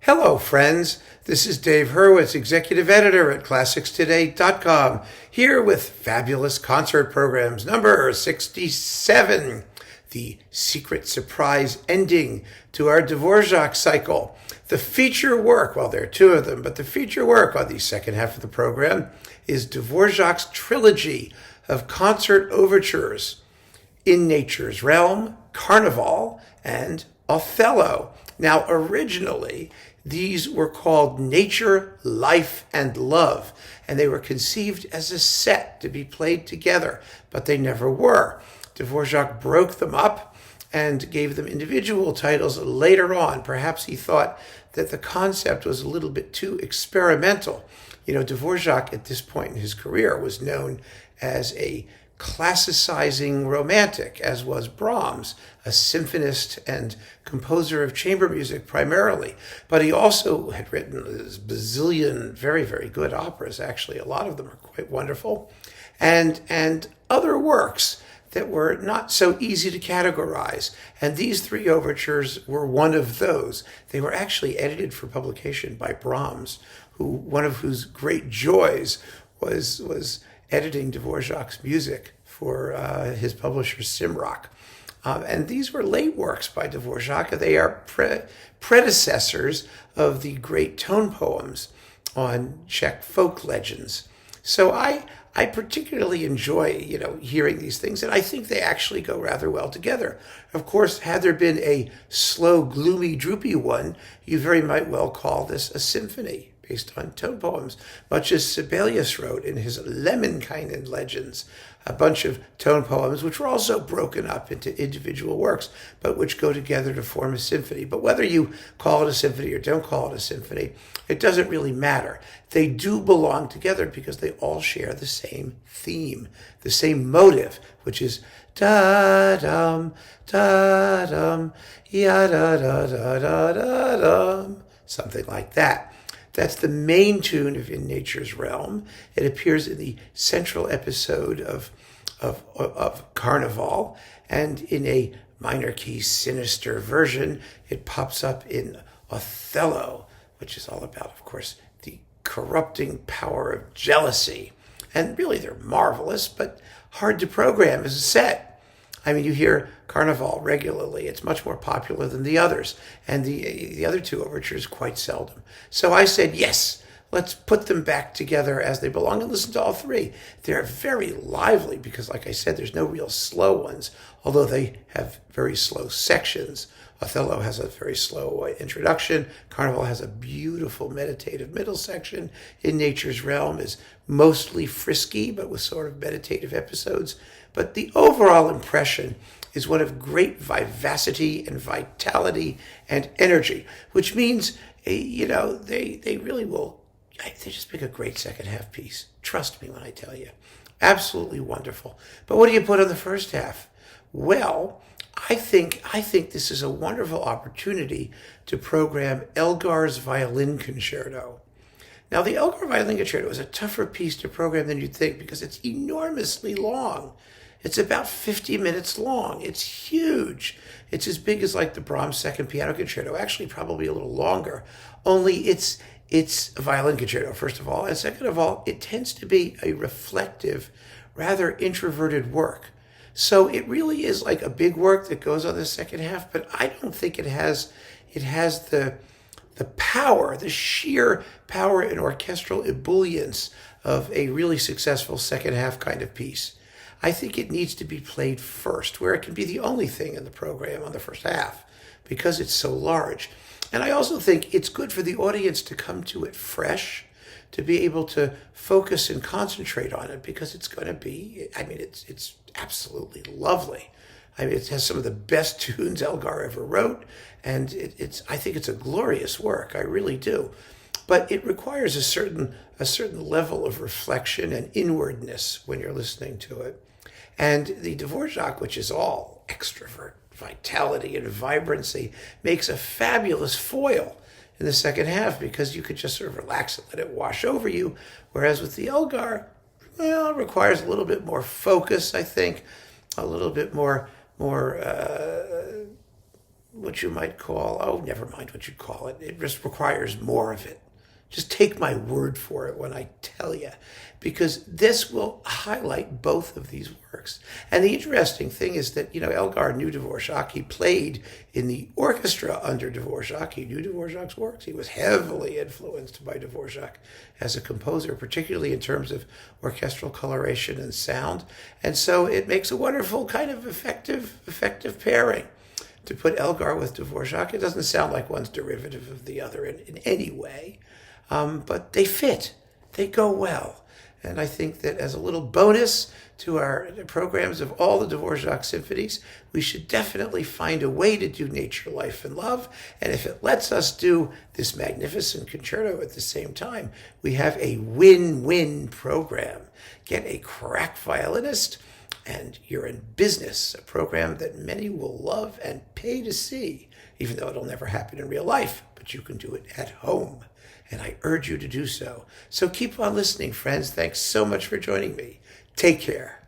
Hello, friends. This is Dave Hurwitz, Executive Editor at ClassicsToday.com, here with fabulous concert programs number 67, the secret surprise ending to our Dvořák Cycle. The feature work, well, there are two of them, but the feature work on the second half of the program is Dvořák's trilogy of concert overtures, In Nature's Realm, Carnival, and Othello. Now, originally, these were called Nature, Life, and Love, and they were conceived as a set to be played together, but they never were. Dvořák broke them up and gave them individual titles later on. Perhaps he thought that the concept was a little bit too experimental. You know, Dvořák at this point in his career was known as a classicizing romantic, as was Brahms, a symphonist and composer of chamber music primarily. But he also had written a bazillion very, very good operas. Actually, a lot of them are quite wonderful. And other works that were not so easy to categorize. And these three overtures were one of those. They were actually edited for publication by Brahms, one of whose great joys was editing Dvořák's music for his publisher Simrock. And these were late works by Dvořák. They are predecessors of the great tone poems on Czech folk legends. So I particularly enjoy, hearing these things, and I think they actually go rather well together. Of course, had there been a slow, gloomy, droopy one, you very might well call this a symphony based on tone poems, much as Sibelius wrote in his Lemminkainen legends, a bunch of tone poems which were also broken up into individual works, but which go together to form a symphony. But whether you call it a symphony or don't call it a symphony, it doesn't really matter. They do belong together because they all share the same theme, the same motive, which is da-dum, da-dum, ya-da-da-da-da-da-dum, something like that. That's the main tune of In Nature's Realm. It appears in the central episode of Carnival, and in a minor key sinister version, it pops up in Othello, which is all about, of course, the corrupting power of jealousy. And really, they're marvelous, but hard to program as a set. I mean, you hear Carnival regularly. It's much more popular than the others, and the other two overtures quite seldom. So I said, yes, let's put them back together as they belong and listen to all three. They're very lively because, like I said, there's no real slow ones, although they have very slow sections. Othello has a very slow introduction. Carnival has a beautiful meditative middle section. In Nature's Realm is mostly frisky, but with sort of meditative episodes. But the overall impression is one of great vivacity and vitality and energy, which means, they really will, they just make a great second half piece. Trust me when I tell you. Absolutely wonderful. But what do you put on the first half? Well, I think this is a wonderful opportunity to program Elgar's Violin Concerto. Now, the Elgar Violin Concerto is a tougher piece to program than you'd think because it's enormously long. It's about 50 minutes long. It's huge. It's as big as like the Brahms Second Piano Concerto, actually probably a little longer. Only it's a violin concerto, first of all. And second of all, it tends to be a reflective, rather introverted work. So it really is like a big work that goes on the second half, but I don't think it has the power, the sheer power and orchestral ebullience of a really successful second half kind of piece. I think it needs to be played first, where it can be the only thing in the program on the first half, because it's so large. And I also think it's good for the audience to come to it fresh, to be able to focus and concentrate on it, because it's going to be, it's absolutely lovely. It has some of the best tunes Elgar ever wrote, and I think it's a glorious work. I really do. But it requires a certain level of reflection and inwardness when you're listening to it. And the Dvorak, which is all extrovert, vitality, and vibrancy, makes a fabulous foil in the second half because you could just sort of relax and let it wash over you. Whereas with the Elgar, it requires a little bit more focus, I think, a little bit more what you might call, oh, never mind what you call it. It just requires more of it. Just take my word for it when I tell you, because this will highlight both of these works. And the interesting thing is that, Elgar knew Dvorak. He played in the orchestra under Dvorak. He knew Dvorak's works. He was heavily influenced by Dvorak as a composer, particularly in terms of orchestral coloration and sound. And so it makes a wonderful kind of effective pairing. To put Elgar with Dvorak, it doesn't sound like one's derivative of the other in any way. But they fit. They go well. And I think that as a little bonus to our programs of all the Dvorak symphonies, we should definitely find a way to do Nature, Life, and Love. And if it lets us do this magnificent concerto at the same time, we have a win-win program. Get a crack violinist, and you're in business, a program that many will love and pay to see, even though it'll never happen in real life, but you can do it at home. And I urge you to do so. So keep on listening, friends. Thanks so much for joining me. Take care.